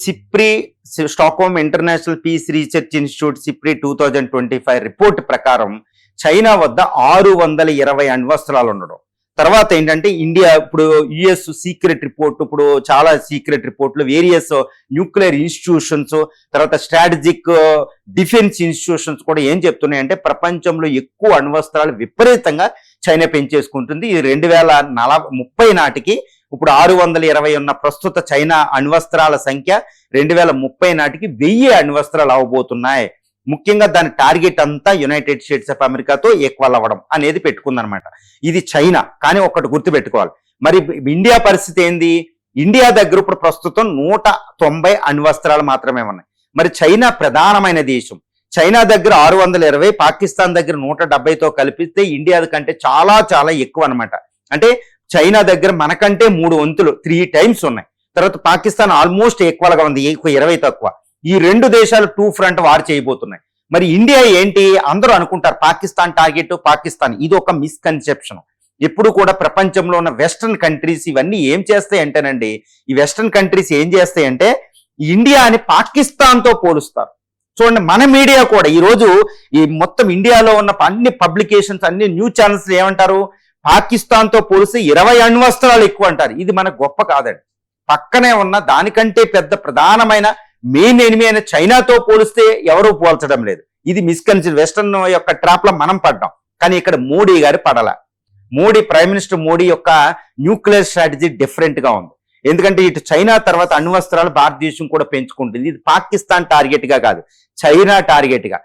SIPRI Stockholm International Peace Research Institute SIPRI 2025 report ప్రకారం China వద్ద 620 అణ్వస్త్రాలు ఉండడం. తర్వాత ఏంటంటే ఇండియా ఇప్పుడు యుఎస్ సీక్రెట్ రిపోర్ట్, ఇప్పుడు చాలా సీక్రెట్ రిపోర్ట్లు, వేరియస్ న్యూక్లియర్ ఇన్స్టిట్యూషన్స్, తర్వాత స్ట్రాటజిక్ డిఫెన్స్ ఇన్స్టిట్యూషన్స్ కూడా ఏం చెప్తున్నాయంటే ప్రపంచంలో ఎక్కువ అణ్వస్త్రాలు విపరీతంగా చైనా పెంచేసుకుంటుంది. ఇది 2030 నాటికి ఇప్పుడు 620 ఉన్న ప్రస్తుత చైనా అణ్వస్త్రాల సంఖ్య 2030 నాటికి 1000 అణ్వస్త్రాలు అవబోతున్నాయి. ముఖ్యంగా దాని టార్గెట్ అంతా యునైటెడ్ స్టేట్స్ ఆఫ్ అమెరికాతో ఈక్వల్ అవ్వడం అనేది పెట్టుకుందనమాట. ఇది చైనా. కానీ ఒకటి గుర్తుపెట్టుకోవాలి, మరి ఇండియా పరిస్థితి ఏంది? ఇండియా దగ్గర ఇప్పుడు ప్రస్తుతం 190 అణ్వస్త్రాలు మాత్రమే ఉన్నాయి. మరి చైనా ప్రధానమైన దేశం. చైనా దగ్గర 620, పాకిస్తాన్ దగ్గర 170తో కలిపిస్తే ఇండియా కంటే చాలా చాలా ఎక్కువ అనమాట. అంటే చైనా దగ్గర మనకంటే 3 వంతులు 3 టైమ్స్ ఉన్నాయి. తర్వాత పాకిస్తాన్ ఆల్మోస్ట్ ఈక్వల్ గా ఉంది, 20 తక్కువ. ఈ రెండు దేశాలు 2 ఫ్రంట్ వార్ చేయబోతున్నాయి. మరి ఇండియా ఏంటి? అందరూ అనుకుంటారు పాకిస్తాన్ టార్గెట్ పాకిస్తాన్. ఇది ఒక మిస్కన్సెప్షన్. ఎప్పుడు కూడా ప్రపంచంలో ఉన్న వెస్టర్న్ కంట్రీస్ ఇవన్నీ ఏం చేస్తాయి అంటేనండి, ఈ వెస్టర్న్ కంట్రీస్ ఏం చేస్తాయంటే ఇండియాని పాకిస్తాన్తో పోలుస్తారు. చూడండి, మన మీడియా కూడా ఈరోజు ఈ మొత్తం ఇండియాలో ఉన్న అన్ని పబ్లికేషన్స్, అన్ని న్యూస్ ఛానల్స్ ఏమంటారు? పాకిస్తాన్తో పోలిస్తే 20 అణ్వస్త్రాలు ఎక్కువ అంటారు. ఇది మనకు గొప్ప కాదండి. పక్కనే ఉన్న దానికంటే పెద్ద ప్రధానమైన మెయిన్ ఎనిమి అయిన చైనాతో పోలిస్తే ఎవరూ పోల్చడం లేదు. ఇది మిస్కన్సెప్షన్. వెస్టర్న్ యొక్క ట్రాప్ లో మనం పడ్డాం, కానీ ఇక్కడ మోడీ గారి పడల. ప్రైమ్ మినిస్టర్ మోడీ యొక్క న్యూక్లియర్ స్ట్రాటజీ డిఫరెంట్ గా ఉంది. ఎందుకంటే ఇటు చైనా తర్వాత అణ్వస్త్రాలు భారతదేశం కూడా పెంచుకుంటుంది. ఇది పాకిస్తాన్ టార్గెట్ గా కాదు, చైనా టార్గెట్ గా.